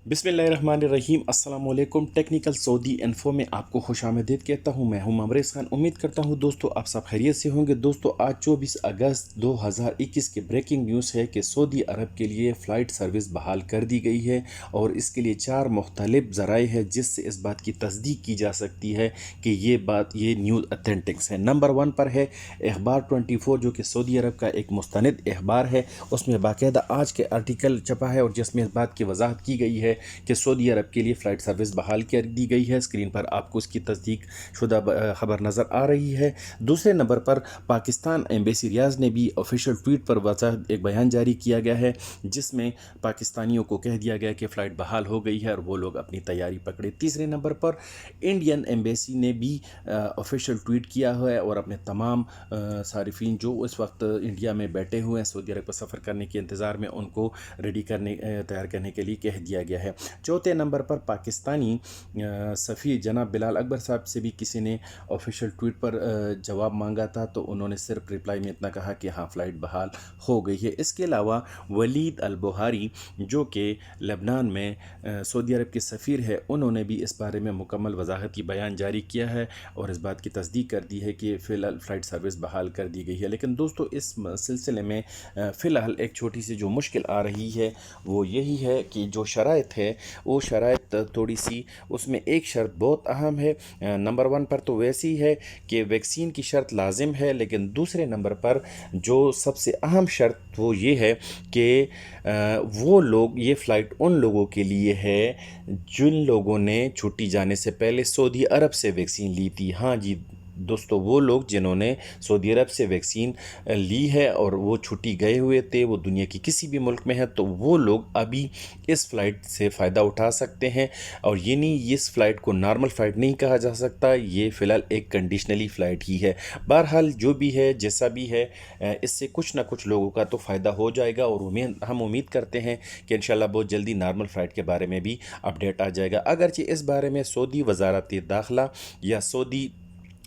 बिस्मिल्लाहिर्रहमानिर्रहीम। अस्सलाम वालेकुम। टेक्निकल सऊदी इन्फो में आपको खुश आमदीद कहता हूँ। मैं हूँ ममरेज़ खान। उम्मीद करता हूँ दोस्तों आप सब खैरियत से होंगे। दोस्तों आज 24 अगस्त 2021 के ब्रेकिंग न्यूज़ है कि सऊदी अरब के लिए फ़्लाइट सर्विस बहाल कर दी गई है और इसके लिए 4 मुख्तलिफ ज़राए हैं जिससे इस बात की तस्दीक की जा सकती है कि ये न्यूज़ अथेंटिक्स है। नंबर 1 पर है अखबार 24 जो कि सऊदी अरब का एक मुस्तनद अखबार है। उसमें बाकायदा आज के आर्टिकल छपा है और जिसमें इस बात की वजाहत की गई है कि सऊदी अरब के लिए फ़्लाइट सर्विस बहाल कर दी गई है। स्क्रीन पर आपको इसकी तस्दीक शुदा खबर नज़र आ रही है। दूसरे नंबर पर पाकिस्तान एम्बेसी रियाज ने भी ऑफिशियल ट्वीट पर एक बयान जारी किया गया है जिसमें पाकिस्तानियों को कह दिया गया कि फ़्लाइट बहाल हो गई है और वो लोग अपनी तैयारी पकड़े। तीसरे नंबर पर इंडियन एम्बेसी ने भी ऑफिशियल ट्वीट किया है और अपने तमाम सारिफिन जो इस वक्त इंडिया में बैठे हुए हैं सऊदी अरब पर सफ़र करने के इंतज़ार में उनको तैयार करने के लिए कह दिया गया है। चौथे नंबर पर पाकिस्तानी सफ़ीर जनाब बिलाल अकबर साहब से भी किसी ने ऑफिशियल ट्वीट पर जवाब मांगा था तो उन्होंने सिर्फ रिप्लाई में इतना कहा कि हाँ फ़्लाइट बहाल हो गई है। इसके अलावा वलीद अल बुहारी जो कि लेबनान में सऊदी अरब के सफ़ीर है उन्होंने भी इस बारे में मुकम्मल वजाहती बयान जारी किया है और इस बात की तस्दीक कर दी है कि फ़िलहाल फ़्लाइट सर्विस बहाल कर दी गई है। लेकिन दोस्तों इस सिलसिले में फ़िलहाल एक छोटी सी जो मुश्किल आ रही है वो यही है कि जो शराइत है वो शराइत थोड़ी सी उसमें एक शर्त बहुत अहम है। नंबर 1 पर तो वैसी है कि वैक्सीन की शर्त लाजिम है, लेकिन दूसरे नंबर पर जो सबसे अहम शर्त वो ये है कि वो लोग ये फ़्लाइट उन लोगों के लिए है जिन लोगों ने छुट्टी जाने से पहले सऊदी अरब से वैक्सीन ली थी। हाँ जी दोस्तों, वो लोग जिन्होंने सऊदी अरब से वैक्सीन ली है और वो छुट्टी गए हुए थे, वो दुनिया की किसी भी मुल्क में है, तो वो लोग अभी इस फ़्लाइट से फ़ायदा उठा सकते हैं। और ये नहीं, इस फ़्लाइट को नॉर्मल फ़्लाइट नहीं कहा जा सकता, ये फ़िलहाल एक कंडीशनली फ़्लाइट ही है। बहरहाल जो भी है जैसा भी है इससे कुछ ना कुछ लोगों का तो फ़ायदा हो जाएगा और हम उम्मीद करते हैं कि इंशाल्लाह बहुत जल्दी नॉर्मल फ़्लाइट के बारे में भी अपडेट आ जाएगा। अगरचे इस बारे में सऊदी वज़ारत दाखिला या सऊदी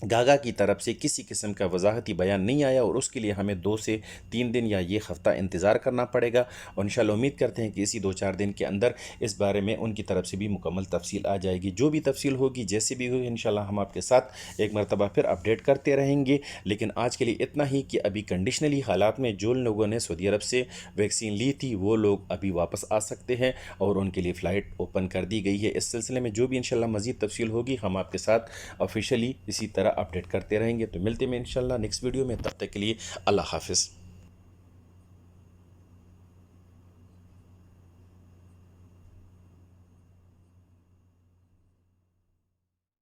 गागा की तरफ से किसी किस्म का वजाहती बयान नहीं आया और उसके लिए हमें 2 से 3 दिन या ये हफ़्ता इंतज़ार करना पड़ेगा और इंशाल्लाह उम्मीद करते हैं कि इसी 2-4 दिन के अंदर इस बारे में उनकी तरफ से भी मुकम्मल तफसील आ जाएगी। जो भी तफसील होगी जैसे भी होगी इंशाल्लाह हम आपके साथ एक मरतबा फिर अपडेट करते रहेंगे। लेकिन आज के लिए इतना ही कि अभी कंडीशनली हालात में जो लोगों ने सऊदी अरब से वैक्सीन ली थी वो लोग अभी वापस आ सकते हैं और उनके लिए फ़्लाइट ओपन कर दी गई है। इस सिलसिले में जो भी इंशाल्लाह मज़ीद तफसील होगी हम आपके साथ ऑफिशियली इसी तरह अपडेट करते रहेंगे। तो मिलते हैं इंशाल्लाह नेक्स्ट वीडियो में, तब तक के लिए अल्लाह हाफ़िज़।